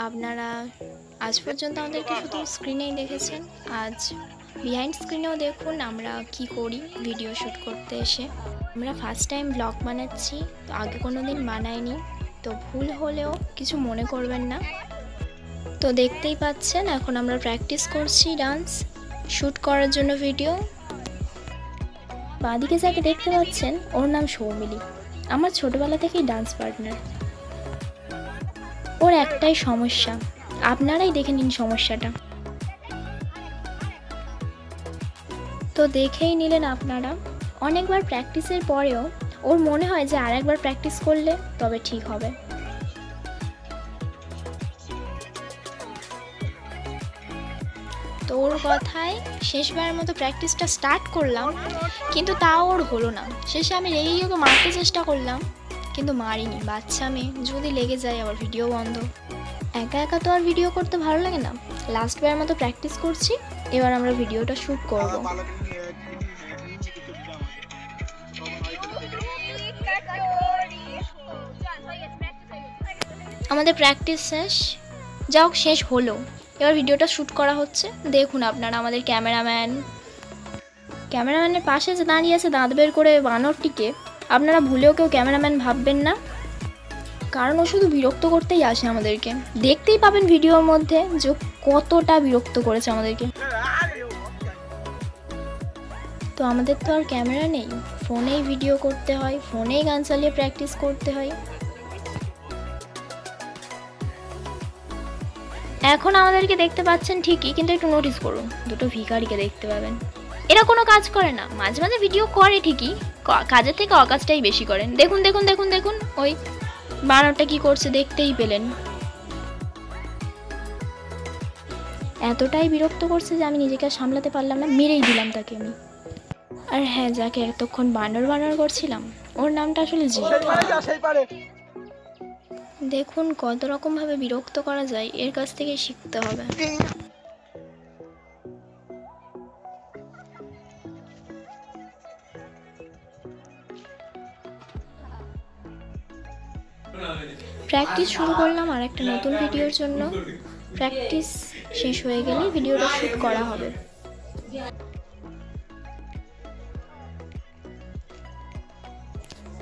আপনারা আজ পর্যন্ত আমাদেরকে শুধু স্ক্রিনেই দেখেছেন, আজ বিহাইন্ড স্ক্রিনেও দেখুন আমরা কি করি ভিডিও শ্যুট করতে এসে। আমরা ফার্স্ট টাইম ব্লগ বানাচ্ছি, তো আগে কোনো দিন বানাইনি, তো ভুল হলেও কিছু মনে করবেন না। তো দেখতেই পাচ্ছেন এখন আমরা প্র্যাকটিস করছি ডান্স শ্যুট করার জন্য ভিডিও। বাঁদিকে যাকে দেখতে পাচ্ছেন ওর নাম সৌমিলি, আমার ছোটবেলা থেকেই ডান্স পার্টনার। ওর একটাই সমস্যা, আপনারাই দেখে নিন সমস্যাটা। তো দেখেই নিলেন আপনারা, অনেকবার প্র্যাকটিসের পরেও ওর মনে হয় যে আরেকবার প্র্যাকটিস করলে তবে ঠিক হবে। তো ওর কথায় শেষবারের মতো প্র্যাকটিসটা স্টার্ট করলাম, কিন্তু তাও ওর হলো না। শেষে আমি রেগেই ওকে মারতে চেষ্টা করলাম, কিন্তু মারিনি। বাচ্চা মেয়ে, যদি লেগে যায় আবার ভিডিও বন্ধ। একা একা তো আর ভিডিও করতে ভালো লাগে না। লাস্টবারের মতো প্র্যাকটিস করছি, এবার আমরা ভিডিওটা শ্যুট করব। আমাদের প্র্যাকটিস শেষ, যাও শেষ হলো, এবার ভিডিওটা শ্যুট করা হচ্ছে। দেখুন আপনারা আমাদের ক্যামেরাম্যানের পাশে যে দাঁড়িয়ে আছে দাঁত বের করে বানরটিকে, আপনারা ভুলেও কেউ ক্যামেরাম্যান ভাববেন না, কারণ ও শুধু বিরক্ত করতেই আসে আমাদেরকে। দেখতেই পাবেন ভিডিওর মধ্যে যে কতটা বিরক্ত করেছে আমাদেরকে। তো আমাদের তো আর ক্যামেরা নেই, ফোনেই ভিডিও করতে হয়, ফোনেই গান চালিয়ে প্র্যাকটিস করতে হয়। এখন আমাদেরকে দেখতে পাচ্ছেন ঠিকই, কিন্তু একটু নোটিস করুন, দুটো ভিখারিকে দেখতে পাবেন। এরা কোনো কাজ করে না, মাঝে মাঝে ভিডিও করে ঠিকই, কাজের থেকে অকাজটাই বেশি করেন। দেখুন দেখুন দেখুন দেখুন ওই বানরটা কি করছে, দেখতেই পেলেন। এতটাই বিরক্ত করছে যে আমি নিজেকে সামলাতে পারলাম না, মেরেই দিলাম তাকে আমি। আর হ্যাঁ, যাকে এতক্ষণ বানর বানর করছিলাম ওর নামটা আসলে জিৎ। দেখুন কত রকমভাবে বিরক্ত করা যায়, এর কাছ থেকে শিখতে হবে। প্র্যাকটিস শুরু করলাম আর একটা নতুন ভিডিওর জন্য। প্র্যাকটিস শেষ হয়ে গেলে ভিডিওটা শ্যুট করা হবে।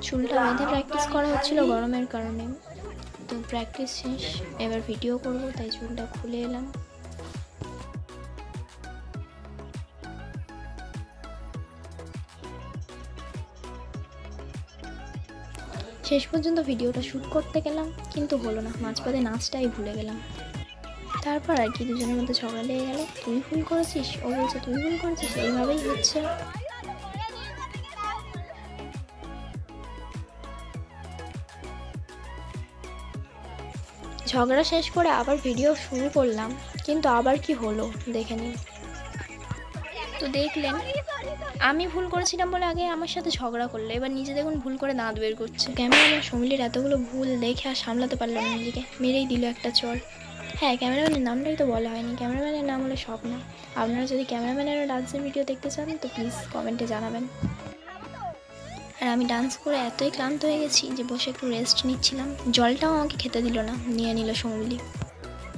চুলটা বেঁধে প্র্যাকটিস করা হচ্ছিল গরমের কারণে, তো প্র্যাকটিস শেষ, এবার ভিডিও করব, তাই চুলটা খুলে এলাম। শেষ পর্যন্ত ভিডিওটা শ্যুট করতে গেলাম, কিন্তু হলো না, মাঝপথে নাচটাই ভুলে গেলাম। তারপর আর কি দুজনের মধ্যে ঝগড়া লেগে গেল, তুই ভুল করেছিস, ও বলছে তুই ভুল করেছিস, এইভাবেই হচ্ছে। ঝগড়া শেষ করে আবার ভিডিও শুরু করলাম, কিন্তু আবার কি হলো দেখে নিন। তো দেখলেন আমি ভুল করেছিলাম বলে আগে আমার সাথে ঝগড়া করলো, এবার নিজে দেখুন ভুল করে দাঁত বের করছে। ক্যামেরাম্যান সৌমিলির এতগুলো ভুল দেখে আর সামলাতে পারলাম না নিজেকে, মেরেই দিল একটা চড়। হ্যাঁ, ক্যামেরাম্যানের নামটাই তো বলা হয়নি, ক্যামেরাম্যানের নাম হলো স্বপ্ন। আপনারা যদি ক্যামেরাম্যানের ডান্সের ভিডিও দেখতে চান তো প্লিজ কমেন্টে জানাবেন। আর আমি ডান্স করে এতই ক্লান্ত হয়ে গেছি যে বসে একটু রেস্ট নিচ্ছিলাম। জলটাও আমাকে খেতে দিল না, নিয়ে নিল সৌমিলি।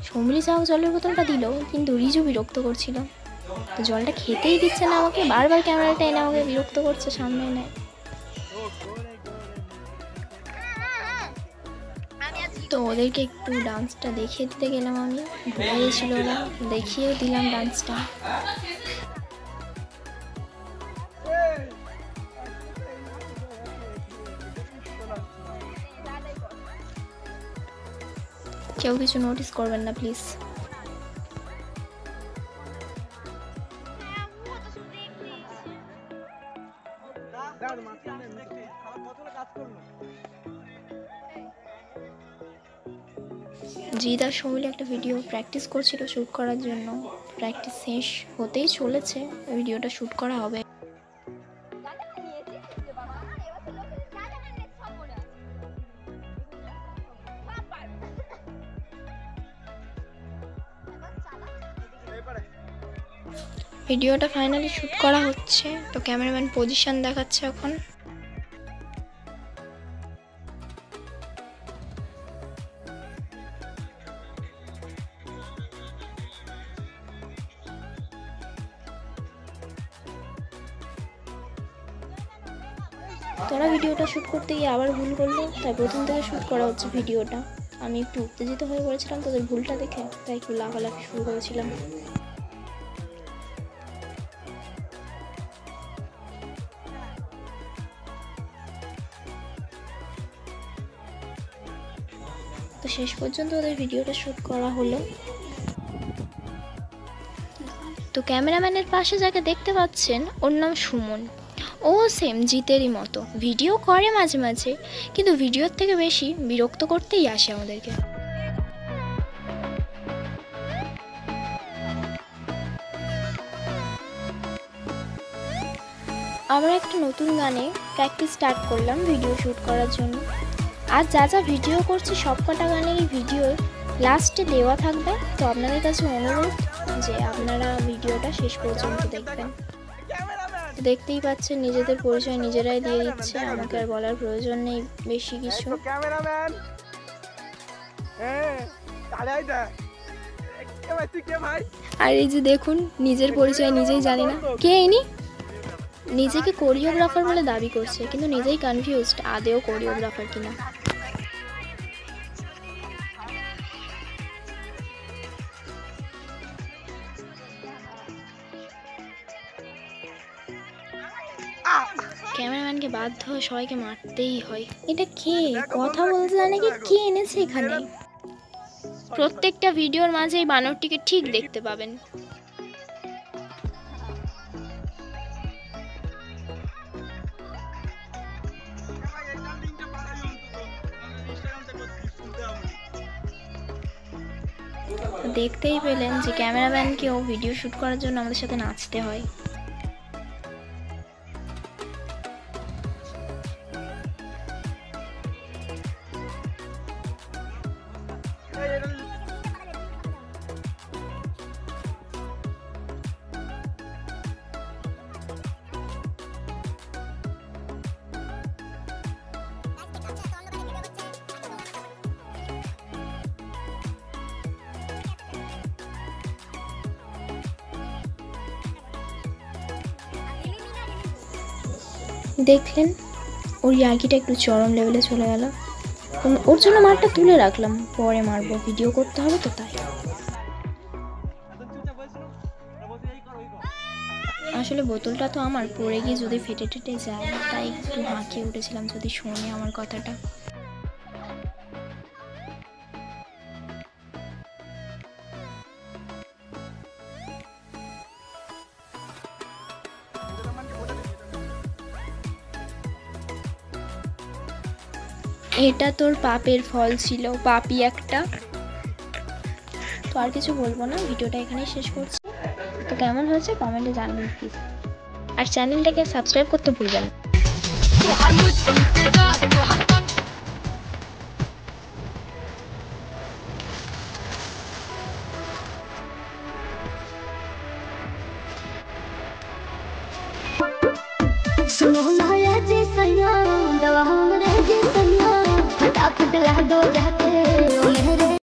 সৌমিলি যাও জলের বোতলটা দিল, কিন্তু রিজু বিরক্ত করছিল, তো জলটা খেতেই দিচ্ছে না আমাকে, বারবার ক্যামেরাটা এনে আমাকে বিরক্ত করছে সামনে এনে। তো ওদেরকে একটু ডান্সটা দেখিয়ে দিতে গেলাম, আমি ভুলে গেছিল ওরা, দেখিয়ে দিলাম ডান্সটা। কেউ কিছু নোটিস করবেন না প্লিজ। জিৎ আর সৌমিলি একটা ভিডিও প্র্যাকটিস করছিল শ্যুট করার জন্য, প্র্যাকটিস শেষ হতেই চলেছে, ভিডিওটা শ্যুট করা হবে। ভিডিওটা ফাইনালি শ্যুট করা হচ্ছে, তো ক্যামেরাম্যান পজিশন দেখাচ্ছে এখন। তোরা ভিডিওটা শ্যুট করতে গিয়ে আবার ভুল করলো, তাই প্রথম থেকে শ্যুট করা হচ্ছে ভিডিওটা। আমি একটু উত্তেজিত হয়ে পড়েছিলাম তোদের ভুলটা দেখে, তাই একটু লাফালাফি শুরু করেছিলাম। তো শেষ পর্যন্ত ওদের ভিডিওটা শ্যুট করা হলো। তো ক্যামেরাম্যানের পাশে যাকে দেখতে পাচ্ছেন ওর নাম সুমন। ও সেম জিতেরই মতো ভিডিও করে মাঝে মাঝে, কিন্তু ভিডিওর থেকে বেশি বিরক্ত করতেই আসে আমাদেরকে। আমরা একটা নতুন গানে প্র্যাকটিস স্টার্ট করলাম ভিডিও শ্যুট করার জন্য। আর যা যা ভিডিও করছি সব কটা গানের এই ভিডিও লাস্টে দেওয়া থাকবে। তো আপনাদের কাছে অনুরোধ যে আপনারা ভিডিওটা শেষ পর্যন্ত দেখবেন। দেখতেই পাচ্ছেন নিজেদের পরিচয় নিজেরাই দিয়ে দিচ্ছে, আমাকে আর বলার প্রয়োজন নেই বেশি কিছু। আর এই যে দেখুন নিজের পরিচয় নিজেই জানি না কে ইনি। নিজেকে কোরিওগ্রাফার বলে দাবি করছে, কিন্তু নিজেই কনফিউজড আদেও কোরিওগ্রাফার কিনা। ক্যামেরাম্যানকে বাধ্য হয়ে সবাইকে মারতেই হয়। এটা কে কথা বলতে জানে কি, কে এনেছে এখানে? প্রত্যেকটা ভিডিওর মাঝে এই বানরটিকে ঠিক দেখতে পাবেন। দেখতেই পেলেন যে ক্যামেরাম্যানকেও ভিডিও শ্যুট করার জন্য আমাদের সাথে নাচতে হয়। দেখলেন ওর ইয়ার্কিটা একটু চরম লেভেলে চলে গেল। ওর জন্য মারটা তুলে রাখলাম, পরে মারবো, ভিডিও করতে হবে তো তাই। আসলে বোতলটা তো আমার, পড়ে গিয়ে যদি ফেটে টেটে যায়, তাই একটু হাঁকিয়ে উঠেছিলাম যদি শোনে আমার কথাটা। এটা তোর পাপের ফল ছিল, পাপি একটা। তো আর কিছু বলবো না, ভিডিওটা এখানেই শেষ করছি। তো কেমন হয়েছে কমেন্টে জানাবেন প্লিজ, আর চ্যানেলটাকে সাবস্ক্রাইব করতে ভুলবেন না। सुनो ना ये जी सैया दवा हमरे जी सैया फटाफट ला दो जाके ओ मेरे